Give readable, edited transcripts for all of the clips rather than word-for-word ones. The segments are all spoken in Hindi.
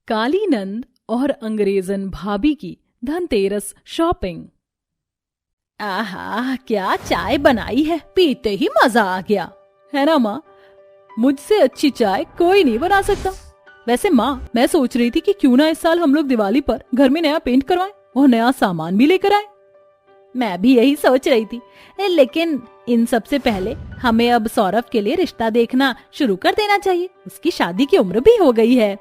काली नंद और अंग्रेजन भाभी की धनतेरस शॉपिंग। आहा, क्या चाय बनाई है, पीते ही मजा आ गया है ना माँ। मुझसे अच्छी चाय कोई नहीं बना सकता। वैसे माँ, मैं सोच रही थी कि क्यों ना इस साल हम लोग दिवाली पर घर में नया पेंट करवाएं और नया सामान भी लेकर आए। मैं भी यही सोच रही थी, लेकिन इन सब से पहले हमें अब सौरभ के लिए रिश्ता देखना शुरू कर देना चाहिए। उसकी शादी की उम्र भी हो गई है।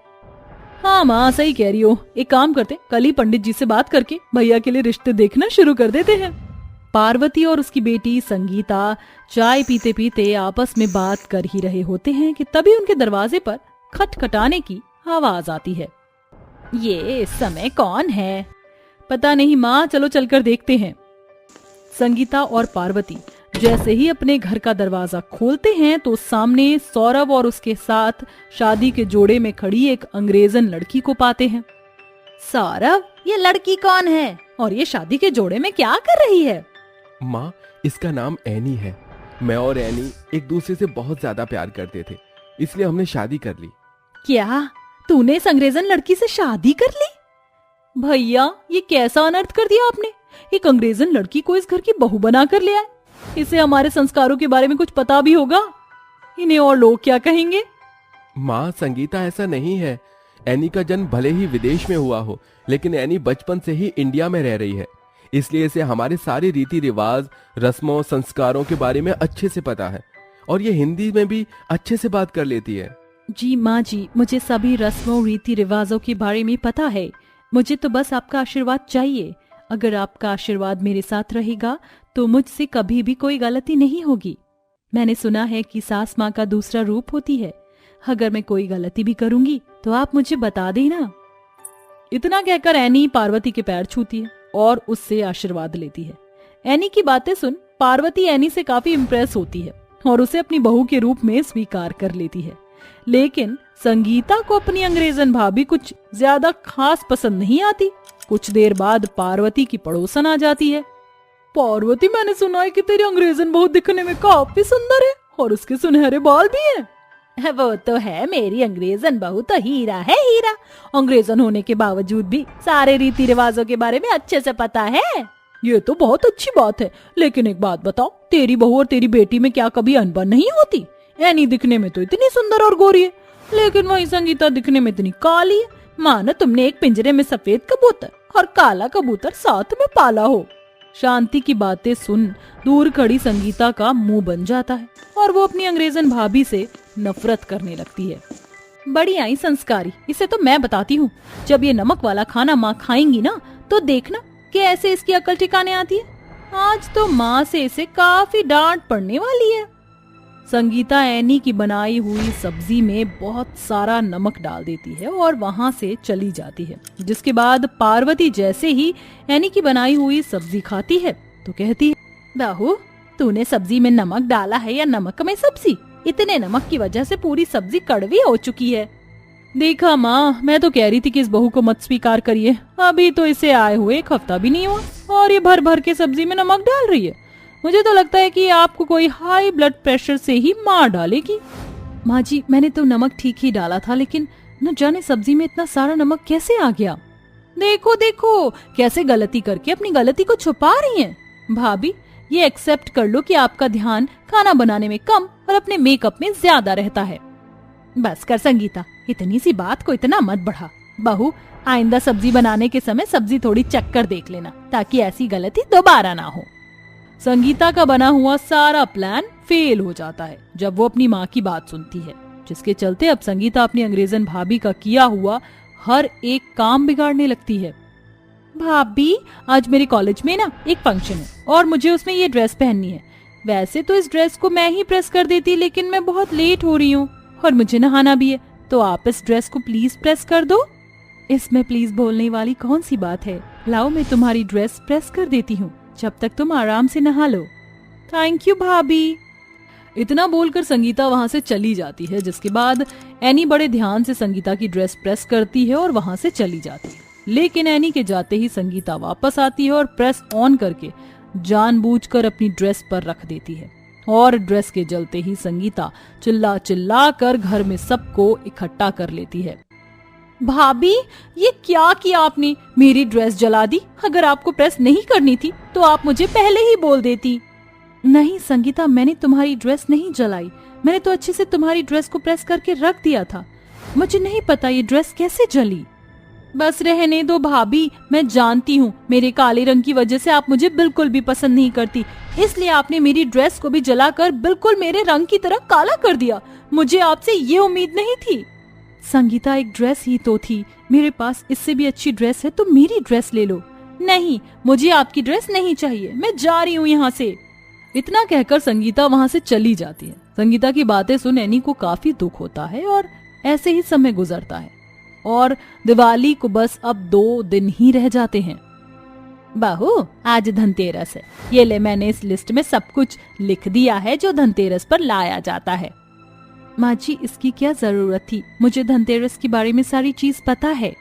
हाँ माँ, सही कह रही हो। एक काम करते, कल ही पंडित जी से बात करके भैया के लिए रिश्ते देखना शुरू कर देते हैं। पार्वती और उसकी बेटी संगीता चाय पीते पीते आपस में बात कर ही रहे होते हैं कि तभी उनके दरवाजे पर खटखटाने की आवाज आती है। ये इस समय कौन है? पता नहीं माँ, चलो चलकर देखते हैं। संगीता और पार्वती जैसे ही अपने घर का दरवाजा खोलते हैं तो सामने सौरभ और उसके साथ शादी के जोड़े में खड़ी एक अंग्रेजन लड़की को पाते हैं। सौरभ, ये लड़की कौन है और ये शादी के जोड़े में क्या कर रही है? माँ, इसका नाम एनी है। मैं और एनी एक दूसरे से बहुत ज्यादा प्यार करते थे, इसलिए हमने शादी कर ली। क्या तूने इस अंग्रेजन लड़की से शादी कर ली? भैया, ये कैसा अनर्थ कर दिया आपने। एक अंग्रेजन लड़की को इस घर की बहू बना कर ले आए। इसे हमारे संस्कारों के बारे में कुछ पता भी होगा। इन्हें और लोग क्या कहेंगे? माँ, संगीता ऐसा नहीं है। एनी का जन्म भले ही विदेश में हुआ हो, लेकिन एनी बचपन से ही इंडिया में रह रही है, इसलिए इसे हमारे सारे रीति रिवाज, रस्मों, संस्कारों के बारे में अच्छे से पता है और ये हिंदी में भी अच्छे से बात कर लेती है। जी माँ जी, मुझे सभी रस्मों रीति रिवाजों के बारे में पता है। मुझे तो बस आपका आशीर्वाद चाहिए। अगर आपका आशीर्वाद मेरे साथ रहेगा तो मुझसे कभी भी कोई गलती नहीं होगी। मैंने सुना है कि सास माँ का दूसरा रूप होती है। अगर मैं कोई गलती भी करूंगी तो आप मुझे बता देना। इतना कहकर एनी पार्वती के पैर छूती है और उससे आशीर्वाद लेती है। एनी की बातें सुन पार्वती एनी से काफी इम्प्रेस होती है और उसे अपनी बहू के रूप में स्वीकार कर लेती है। लेकिन संगीता को अपनी अंग्रेजन भाभी कुछ ज्यादा खास पसंद नहीं आती। कुछ देर बाद पार्वती की पड़ोसन आ जाती है। पार्वती, मैंने सुना है कि तेरी अंग्रेजन बहू दिखने में काफी सुंदर है और उसके सुनहरे बाल भी हैं। वो तो है, मेरी अंग्रेजन बहू तो हीरा है, हीरा। अंग्रेजन होने के बावजूद भी सारे रीति रिवाजों के बारे में अच्छे से पता है। ये तो बहुत अच्छी बात है, लेकिन एक बात बताओ, तेरी बहू और तेरी बेटी में क्या कभी अनबन नहीं होती? एनी दिखने में तो इतनी सुंदर और गोरी है, लेकिन वही संगीता दिखने में इतनी काली है। मानो तुमने एक पिंजरे में सफेद कबूतर और काला कबूतर साथ में पाला हो। शांति की बातें सुन दूर खड़ी संगीता का मुंह बन जाता है और वो अपनी अंग्रेजन भाभी से नफरत करने लगती है। बड़ी आई संस्कारी, इसे तो मैं बताती हूँ। जब ये नमक वाला खाना माँ खाएंगी ना तो देखना कि ऐसे इसकी अकल ठिकाने आती है। आज तो माँ से इसे काफी डांट पड़ने वाली है। संगीता एनी की बनाई हुई सब्जी में बहुत सारा नमक डाल देती है और वहाँ से चली जाती है। जिसके बाद पार्वती जैसे ही एनी की बनाई हुई सब्जी खाती है तो कहती है, बहू, तूने सब्जी में नमक डाला है या नमक में सब्जी? इतने नमक की वजह से पूरी सब्जी कड़वी हो चुकी है। देखा माँ, मैं तो कह रही थी कि इस बहू को मत स्वीकार करिए। अभी तो इसे आए हुए एक हफ्ता भी नहीं हुआ और ये भर भर के सब्जी में नमक डाल रही है। मुझे तो लगता है कि आपको कोई हाई ब्लड प्रेशर से ही मार डालेगी। माँ जी, मैंने तो नमक ठीक ही डाला था, लेकिन न जाने सब्जी में इतना सारा नमक कैसे आ गया। देखो देखो, कैसे गलती करके अपनी गलती को छुपा रही हैं। भाभी, ये एक्सेप्ट कर लो कि आपका ध्यान खाना बनाने में कम और अपने मेकअप में ज्यादा रहता है। बस कर संगीता, इतनी सी बात को इतना मत बढ़ा। बहू, आइंदा सब्जी बनाने के समय सब्जी थोड़ी चख कर देख लेना ताकि ऐसी गलती दोबारा ना हो। संगीता का बना हुआ सारा प्लान फेल हो जाता है जब वो अपनी माँ की बात सुनती है, जिसके चलते अब संगीता अपनी अंग्रेजन भाभी का किया हुआ हर एक काम बिगाड़ने लगती है। भाभी, आज मेरे कॉलेज में ना एक फंक्शन है और मुझे उसमें ये ड्रेस पहननी है। वैसे तो इस ड्रेस को मैं ही प्रेस कर देती, लेकिन मैं बहुत लेट हो रही हूँ और मुझे नहाना भी है, तो आप इस ड्रेस को प्लीज प्रेस कर दो। इसमें प्लीज बोलने वाली कौन सी बात है? लाओ, मैं तुम्हारी ड्रेस प्रेस कर देती हूँ जब तक तुम आराम से नहा लो। थैंक यू भाभी। इतना बोलकर संगीता वहाँ से चली जाती है, जिसके बाद एनी बड़े ध्यान से संगीता की ड्रेस प्रेस करती है और वहाँ से चली जाती है। लेकिन एनी के जाते ही संगीता वापस आती है और प्रेस ऑन करके जानबूझकर अपनी ड्रेस पर रख देती है और ड्रेस के जलते ही संगीता चिल्ला चिल्ला कर घर में सबको इकट्ठा कर लेती है। भाभी, ये क्या किया आपने? मेरी ड्रेस जला दी। अगर आपको प्रेस नहीं करनी थी तो आप मुझे पहले ही बोल देती। नहीं संगीता, मैंने तुम्हारी ड्रेस नहीं जलाई। मैंने तो अच्छे से तुम्हारी ड्रेस को प्रेस करके रख दिया था। मुझे नहीं पता ये ड्रेस कैसे जली। बस रहने दो भाभी, मैं जानती हूँ मेरे काले रंग की वजह से आप मुझे बिल्कुल भी पसंद नहीं करती, इसलिए आपने मेरी ड्रेस को भी जलाकर बिल्कुल मेरे रंग की तरह काला कर दिया। मुझे आपसे ये उम्मीद नहीं थी। संगीता, एक ड्रेस ही तो थी, मेरे पास इससे भी अच्छी ड्रेस है तो मेरी ड्रेस ले लो। नहीं, मुझे आपकी ड्रेस नहीं चाहिए, मैं जा रही हूँ यहाँ से। इतना कहकर संगीता वहाँ से चली जाती है। संगीता की बातें सुन एनी को काफी दुख होता है और ऐसे ही समय गुजरता है और दिवाली को बस अब 2 दिन ही रह जाते हैं। बहू, आज धनतेरस है, ये ले मैंने इस लिस्ट में सब कुछ लिख दिया है जो धनतेरस पर लाया जाता है। माँ जी, इसकी क्या जरूरत थी? मुझे धनतेरस के बारे में सारी चीज पता है।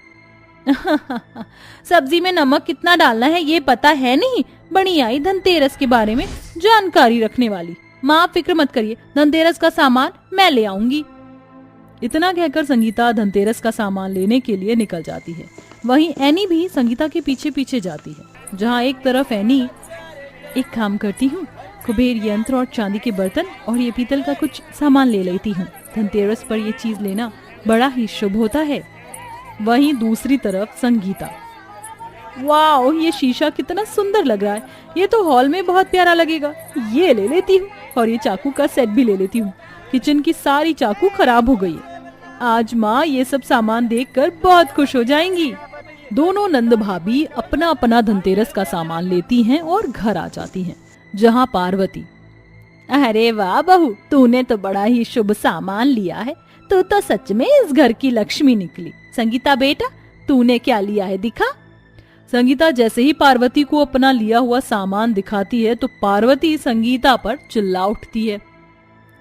सब्जी में नमक कितना डालना है ये पता है नहीं? बड़ी आई धनतेरस के बारे में जानकारी रखने वाली। माँ, आप फिक्र मत करिए, धनतेरस का सामान मैं ले आऊंगी। इतना कहकर संगीता धनतेरस का सामान लेने के लिए निकल जाती है। वहीं एनी भी संगीता के पीछे पीछे जाती है, जहाँ एक तरफ एनी, एक काम करती हूँ, कुबेर यंत्र और चांदी के बर्तन और ये पीतल का कुछ सामान ले लेती हूँ। धनतेरस पर ये चीज लेना बड़ा ही शुभ होता है। वहीं दूसरी तरफ संगीता, वाओ, ये शीशा कितना सुंदर लग रहा है, ये तो हॉल में बहुत प्यारा लगेगा, ये ले लेती हूँ। और ये चाकू का सेट भी ले लेती हूँ। किचन की सारी चाकू खराब हो गई है। आज माँ ये सब सामान देखकर बहुत खुश हो जाएंगी। दोनों नंद भाभी अपना अपना धनतेरस का सामान लेती हैं और घर आ जाती हैं, जहाँ पार्वती, अरे वाह बहू, तूने तो बड़ा ही शुभ सामान लिया है, तू तो सच में इस घर की लक्ष्मी निकली। संगीता बेटा, तूने क्या लिया है दिखा। संगीता जैसे ही पार्वती को अपना लिया हुआ सामान दिखाती है तो पार्वती संगीता पर चिल्ला उठती है,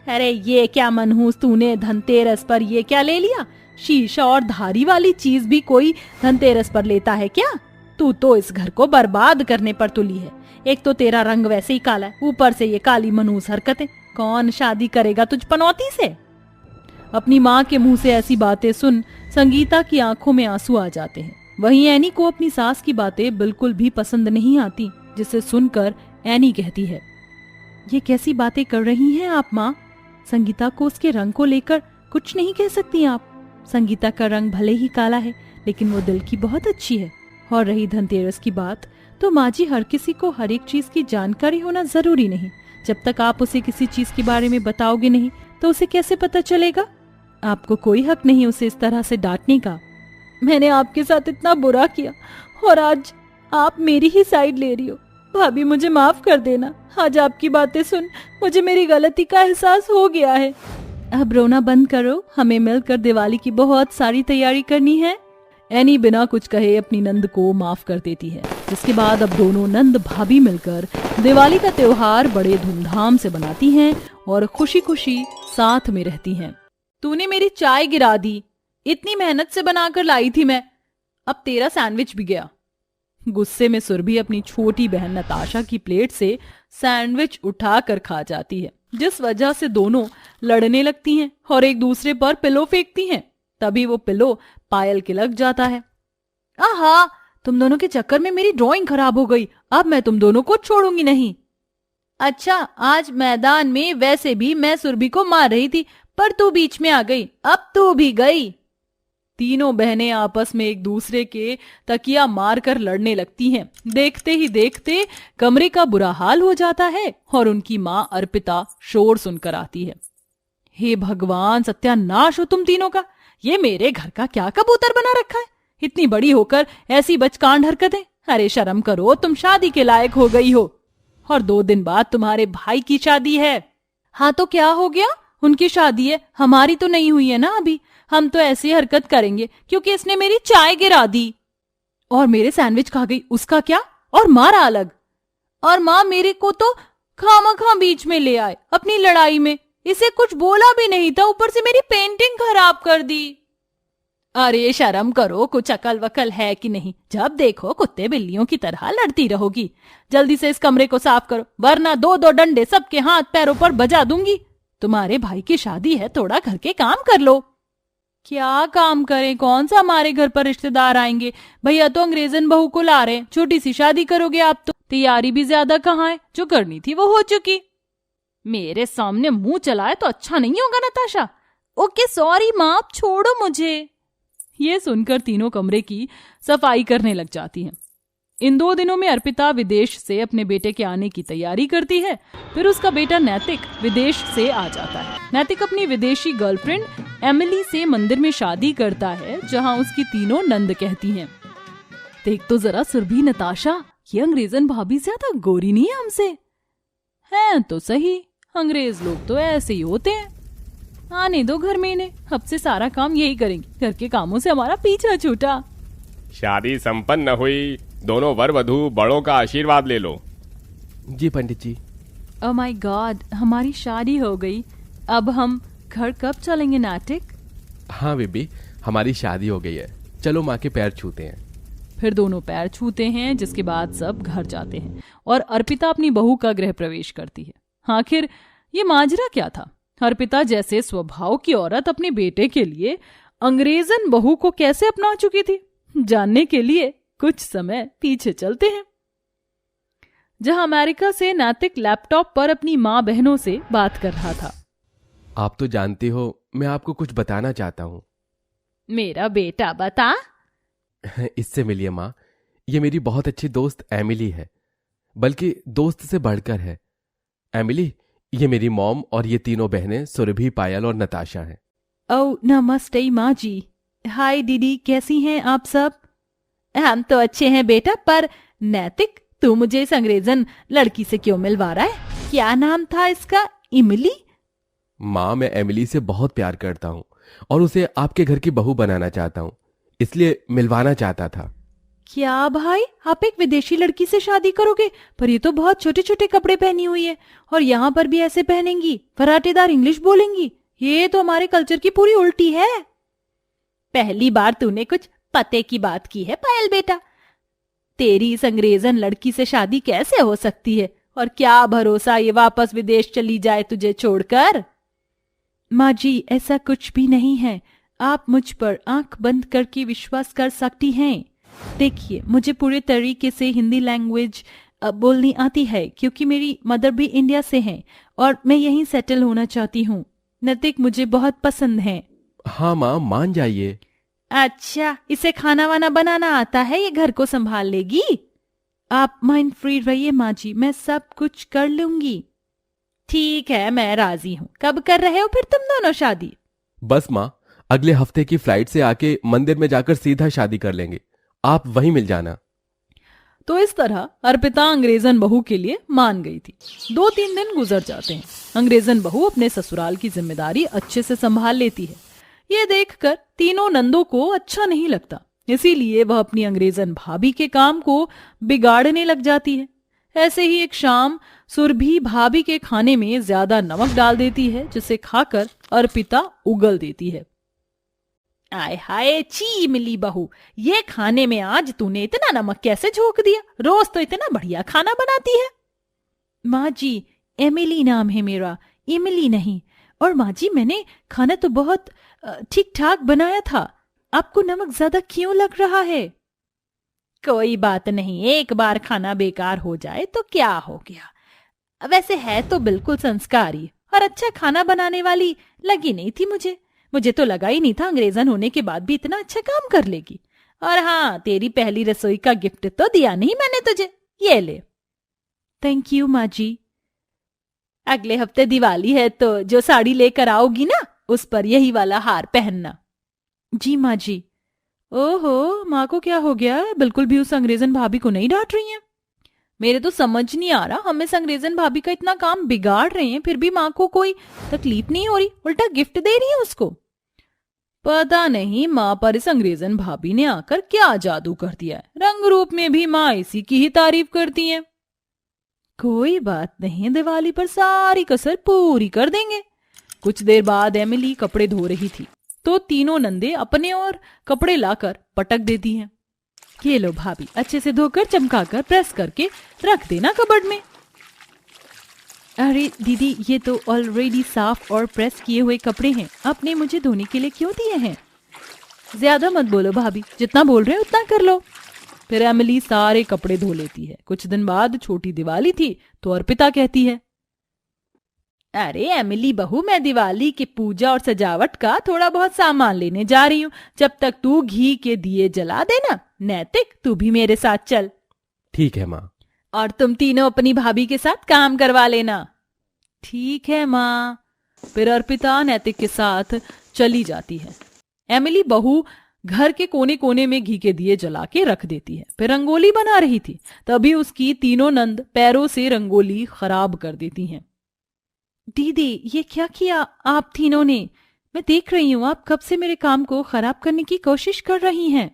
अरे ये क्या मनहूस, तूने धनतेरस पर ये क्या ले लिया? शीशा और धारी वाली चीज भी कोई धनतेरस पर लेता है क्या? तू तो इस घर को बर्बाद करने पर तुली है। एक तो तेरा रंग वैसे ही काला है, ऊपर से ये काली मनहूस हरकतें। कौन शादी करेगा तुझ पनौती से? अपनी माँ के मुंह से ऐसी बातें सुन संगीता की आंखों में आंसू आ जाते हैं। वहीं एनी को अपनी सास की बातें बिल्कुल भी पसंद नहीं आती, जिसे सुनकर एनी कहती है, ये कैसी बातें कर रही हैं आप माँ? संगीता को उसके रंग को लेकर कुछ नहीं कह सकती आप। संगीता का रंग भले ही काला है लेकिन वो दिल की बहुत अच्छी है। और रही धनतेरस की बात, तो माँ जी, हर किसी को हर एक चीज की जानकारी होना जरूरी नहीं। जब तक आप उसे किसी चीज के बारे में बताओगे नहीं तो उसे कैसे पता चलेगा? आपको कोई हक नहीं उसे इस तरह से डांटने का। मैंने आपके साथ इतना बुरा किया और आज आप मेरी ही साइड ले रही हो। भाभी, मुझे माफ कर देना। आज आपकी बातें सुन मुझे मेरी गलती का एहसास हो गया है। अब रोना बंद करो, हमें मिलकर दिवाली की बहुत सारी तैयारी करनी है। एनी बिना कुछ कहे अपनी नंद को माफ कर देती है, जिसके बाद अब दोनों नंद भाभी मिलकर दिवाली का त्योहार बड़े धूमधाम से मनाती हैं और खुशी खुशी साथ में रहती हैं। तूने मेरी चाय गिरा दी, इतनी मेहनत से बनाकर लाई थी मैं, अब तेरा सैंडविच भी गया। गुस्से में सुरभि अपनी छोटी बहन नताशा की प्लेट से सैंडविच उठाकर खा जाती है, जिस वजह से दोनों लड़ने लगती हैं और एक दूसरे पर पिलो फेंकती हैं। तभी वो पिलो पायल के लग जाता है। आहा, तुम दोनों के चक्कर में मेरी ड्राइंग खराब हो गई, अब मैं तुम दोनों को छोड़ूंगी नहीं। अच्छा, आज मैदान में वैसे भी मैं सुरभि को मार रही थी, पर तू बीच में आ गई, अब तू भी गई। तीनों बहनें आपस में एक दूसरे के तकिया मारकर लड़ने लगती हैं। देखते ही देखते कमरे का बुरा हाल हो जाता है और उनकी माँ अर्पिता शोर सुनकर आती है। हे भगवान, सत्यानाश हो तुम तीनों का, ये मेरे घर का क्या कबूतर बना रखा है? इतनी बड़ी होकर ऐसी बचकांड हरकतें। अरे शर्म करो, तुम शादी के लायक हो गई हो और 2 दिन बाद तुम्हारे भाई की शादी है। हाँ तो क्या हो गया, उनकी शादी है, हमारी तो नहीं हुई है ना अभी। हम तो ऐसी हरकत करेंगे क्योंकि इसने मेरी चाय गिरा दी और मेरे सैंडविच खा गई, उसका क्या? और मारा अलग। और माँ मेरे को तो खामखा बीच में ले आए अपनी लड़ाई में, इसे कुछ बोला भी नहीं था, ऊपर से मेरी पेंटिंग खराब कर दी। अरे शर्म करो, कुछ अकल वकल है कि नहीं? जब देखो कुत्ते बिल्लियों की तरह लड़ती रहोगी। जल्दी से इस कमरे को साफ करो, वरना 2-2 डंडे सबके हाथ पैरों पर बजा दूंगी। तुम्हारे भाई की शादी है, थोड़ा घर के काम कर लो। क्या काम करें, कौन सा हमारे घर पर रिश्तेदार आएंगे, भैया तो अंग्रेजन बहू को ला रहे हैं, छोटी सी शादी करोगे आप तो, तैयारी भी ज्यादा कहाँ है, जो करनी थी वो हो चुकी। मेरे सामने मुंह चलाए तो अच्छा नहीं होगा नताशा। ओके सॉरी माँ, आप छोड़ो मुझे। ये सुनकर तीनों कमरे की सफाई करने लग जाती हैं। इन 2 दिनों में अर्पिता विदेश से अपने बेटे के आने की तैयारी करती है। फिर उसका बेटा नैतिक विदेश से आ जाता है। नैतिक अपनी विदेशी गर्लफ्रेंड एमिली से मंदिर में शादी करता है, जहां उसकी तीनों नंद कहती हैं, देख तो जरा सुरभि नताशा, ये अंग्रेजन भाभी ज्यादा गोरी नहीं है हमसे। हैं तो सही, अंग्रेज लोग तो ऐसे ही होते हैं। आने दो घर में इन्हें, अब से सारा काम यही करेंगे, घर के कामों से हमारा पीछा छूटा। शादी संपन्न हुई, दोनों वर वधू बड़ों का आशीर्वाद ले लो। जी पंडित जी। ओह माय गॉड, हमारी शादी हो गई, अब हम घर कब चलेंगे नाटिक? हाँ बेबी, हमारी शादी हो गई है, चलो माँ के पैर छूते हैं। फिर दोनों पैर छूते हैं, जिसके बाद सब घर जाते हैं और अर्पिता अपनी बहू का गृह प्रवेश करती है। आखिर ये माजरा क्या था? अर्पिता जैसे स्वभाव की औरत अपने बेटे के लिए अंग्रेजन बहू को कैसे अपना चुकी थी, जानने के लिए कुछ समय पीछे चलते हैं, जहां अमेरिका से नैतिक लैपटॉप पर अपनी माँ बहनों से बात कर रहा था। आप तो जानती हो मैं आपको कुछ बताना चाहता हूँ। मेरा बेटा बता। इससे मिलिए माँ, ये मेरी बहुत अच्छी दोस्त एमिली है, बल्कि दोस्त से बढ़कर है। एमिली, ये मेरी मॉम और ये तीनों बहनें सुरभि, पायल और नताशा हैं। ओह नमस्ते माँ जी। हाय दीदी, कैसी हैं आप सब? हम तो अच्छे हैं बेटा, पर नैतिक तू मुझे इस अंग्रेजन लड़की से क्यों मिलवा रहा है? क्या नाम था इसका? इमली? माँ, मैं एमिली से बहुत प्यार करता हूँ और उसे आपके घर की बहू बनाना चाहता हूँ, इसलिए मिलवाना चाहता था। क्या भाई, आप एक विदेशी लड़की से शादी करोगे? पर ये तो बहुत छोटे छोटे कपड़े पहनी हुई है और यहाँ पर भी ऐसे पहनेंगी, फराटेदार इंग्लिश बोलेंगी। ये तो हमारे कल्चर की पूरी उल्टी है। पहली बार तूने कुछ पते की बात की है पायल बेटा। तेरी इस अंग्रेजन लड़की से शादी कैसे हो सकती है? और क्या भरोसा ये वापस विदेश चली जाए तुझे छोड़कर? माँ जी, ऐसा कुछ भी नहीं है, आप मुझ पर आंख बंद करके विश्वास कर सकती हैं। देखिए, मुझे पूरे तरीके से हिंदी लैंग्वेज बोलनी आती है, क्योंकि मेरी मदर भी इंडिया से है और मैं यहीं सेटल होना चाहती हूँ। नैतिक मुझे बहुत पसंद है। हाँ माँ, मान जाइए। अच्छा, इसे खाना वाना बनाना आता है, ये घर को संभाल लेगी? आप माइंड फ्री रहिए माँ जी, मैं सब कुछ कर लूंगी। ठीक है, मैं राजी हूँ। कब कर रहे हो फिर तुम दोनों शादी? बस माँ, अगले हफ्ते की फ्लाइट से आके मंदिर में जाकर सीधा शादी कर लेंगे, आप वहीं मिल जाना। तो इस तरह अर्पिता अंग्रेजन बहू के लिए मान गई थी। 2-3 दिन गुजर जाते हैं। अंग्रेजन बहू अपने ससुराल की जिम्मेदारी अच्छे से संभाल लेती है। ये देखकर तीनों नंदों को अच्छा नहीं लगता, इसीलिए वह अपनी अंग्रेजन भाभी के काम को बिगाड़ने लग जाती है। ऐसे ही एक शाम सुरभि भाभी के खाने में ज्यादा नमक डाल देती है, जिसे खाकर अर्पिता उगल देती है। आय हाय, ची मिली बहू, ये खाने में आज तूने इतना नमक कैसे झोंक दिया? रोज तो इतना बढ़िया खाना बनाती है। माँ जी, एमिली नाम है मेरा, इमली नहीं। और माँ जी, मैंने खाना तो बहुत ठीक ठाक बनाया था, आपको नमक ज्यादा क्यों लग रहा है? कोई बात नहीं, एक बार खाना बेकार हो जाए तो क्या हो गया। वैसे है तो बिल्कुल संस्कारी और अच्छा खाना बनाने वाली लगी नहीं थी मुझे तो लगा ही नहीं था अंग्रेजन होने के बाद भी इतना अच्छा काम कर लेगी। और हाँ, तेरी पहली रसोई का गिफ्ट तो दिया नहीं मैंने तुझे, ये ले। थैंक यू माँ जी। अगले हफ्ते दिवाली है तो जो साड़ी लेकर आओगी ना, उस पर यही वाला हार पहनना। जी माँ जी। ओहो, माँ को क्या हो गया है? बिल्कुल भी उस अंग्रेजन भाभी को नहीं डांट रही हैं। मेरे तो समझ नहीं आ रहा, हम इस अंग्रेजन भाभी का इतना काम बिगाड़ रहे हैं, फिर भी माँ को कोई तकलीफ नहीं हो रही, उल्टा गिफ्ट दे रही है उसको। पता नहीं माँ पर इस अंग्रेजन भाभी ने आकर क्या जादू कर दिया है, रंग रूप में भी माँ इसी की ही तारीफ करती है। कोई बात नहीं, दिवाली पर सारी कसर पूरी कर देंगे। कुछ देर बाद एमिली कपड़े धो रही थी तो तीनों नंदे अपने और कपड़े लाकर पटक देती हैं। ये लो भाभी, अच्छे से धोकर चमकाकर प्रेस करके रख देना कबर्ड में। अरे दीदी, ये तो ऑलरेडी साफ और प्रेस किए हुए कपड़े हैं, आपने मुझे धोने के लिए क्यों दिए हैं? ज्यादा मत बोलो भाभी, जितना बोल रहे हो उतना कर लो। फिर एमिली सारे कपड़े धो लेती है। कुछ दिन बाद छोटी दिवाली थी तो अर्पिता कहती है, अरे एमिली बहू, मैं दिवाली की पूजा और सजावट का थोड़ा बहुत सामान लेने जा रही हूँ। जब तक तू घी के दिए जला देना। नैतिक, तू भी मेरे साथ चल। ठीक है माँ। और तुम तीनों अपनी भाभी के साथ काम करवा लेना। ठीक है माँ। फिर अर्पिता नैतिक के साथ चली जाती है। एमिली बहू घर के कोने कोने में घी के दिए जला के रख देती है। फिर रंगोली बना रही थी, तभी उसकी तीनों नंद पैरों से रंगोली खराब कर देती हैं। दीदी, ये क्या किया आप तीनों ने? मैं देख रही हूँ आप कब से मेरे काम को खराब करने की कोशिश कर रही हैं।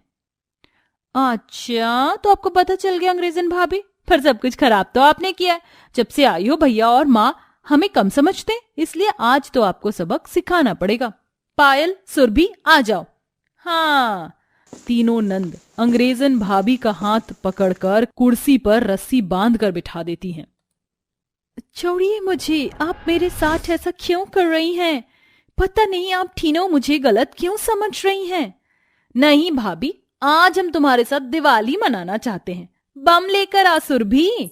अच्छा, तो आपको पता चल गया अंग्रेजन भाभी? पर सब कुछ खराब तो आपने किया है। जब से आई हो भैया और माँ हमें कम समझते, इसलिए आज तो आपको सबक सिखाना पड़ेगा। पायल, सुरभि, आ जाओ। हाँ। तीनों नंद अंग्रेजन भाभी का हाथ पकड़कर कुर्सी पर रस्सी बांधकर बिठा देती हैं। छोड़िए मुझे, आप मेरे साथ ऐसा क्यों कर रही हैं? पता नहीं आप तीनों मुझे गलत क्यों समझ रही हैं। नहीं भाभी, आज हम तुम्हारे साथ दिवाली मनाना चाहते हैं। बम लेकर आ सुरभि।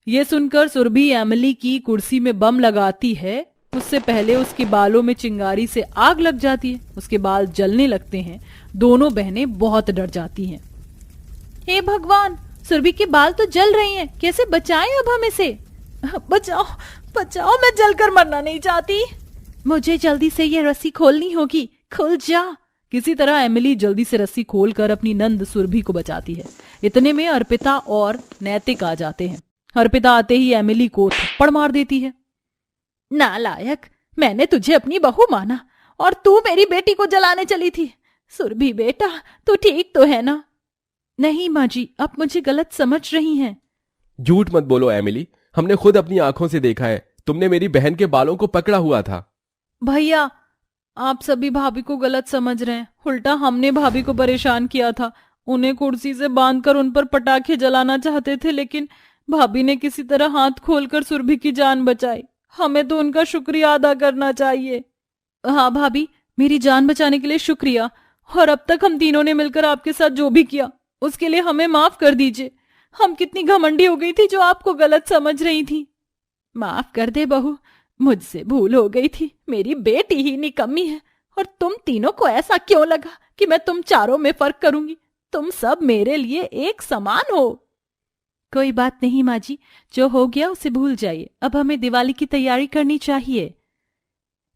ये सुनकर सुरभि एमिली की कुर्सी में बम लगाती है। उससे पहले उसके बालों में चिंगारी से आग लग जाती है, उसके बाल जलने लगते हैं। दोनों बहनें बहुत डर जाती हैं। हे भगवान, सुरभि के बाल तो जल रहे हैं, कैसे बचाएं अब हम इसे? बचाओ बचाओ, मैं जलकर मरना नहीं चाहती। मुझे जल्दी से ये रस्सी खोलनी होगी। खुल जा। किसी तरह एमिली जल्दी से रस्सी खोलकर अपनी नंद सुरभि को बचाती है। इतने में अर्पिता और नैतिक आ जाते हैं। अर्पिता आते ही एमिली को थप्पड़ मार देती है। नालायक, मैंने तुझे अपनी बहू माना और तू मेरी बेटी को जलाने चली थी। सुरभि बेटा, तू ठीक तो है ना? नहीं माँ जी, आप मुझे गलत समझ रही हैं। झूठ मत बोलो एमिली, हमने खुद अपनी आंखों से देखा है, तुमने मेरी बहन के बालों को पकड़ा हुआ था। भैया, आप सभी भाभी को गलत समझ रहे हैं। उल्टा हमने भाभी को परेशान किया था। उन्हें कुर्सी से बांधकर उन पर पटाखे जलाना चाहते थे, लेकिन भाभी ने किसी तरह हाथ खोलकर सुरभि की जान बचाई। हमें तो उनका शुक्रिया अदा करना चाहिए। हाँ भाभी, मेरी जान बचाने के लिए शुक्रिया। और अब तक हम तीनों ने मिलकर आपके साथ जो भी किया उसके लिए हमें माफ कर दीजिए। हम कितनी घमंडी हो गई थी जो आपको गलत समझ रही थी। माफ कर दे बहू, मुझसे भूल हो गई थी। मेरी बेटी ही निकम्मी है और तुम तीनों को ऐसा क्यों लगा कि मैं तुम चारों में फर्क करूंगी? तुम सब मेरे लिए एक समान हो। कोई बात नहीं माँ जी, जो हो गया उसे भूल जाइए। अब हमें दिवाली की तैयारी करनी चाहिए।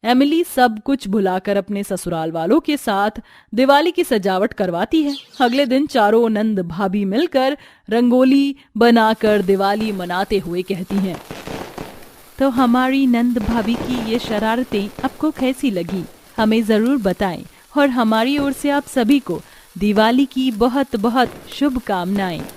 एमिली सब कुछ भुलाकर अपने ससुराल वालों के साथ दिवाली की सजावट करवाती है। अगले दिन चारों नंद भाभी मिलकर रंगोली बनाकर दिवाली मनाते हुए कहती हैं, तो हमारी नंद भाभी की ये शरारतें आपको कैसी लगी? हमें जरूर बताएं और हमारी ओर से आप सभी को दिवाली की बहुत बहुत शुभकामनाएं।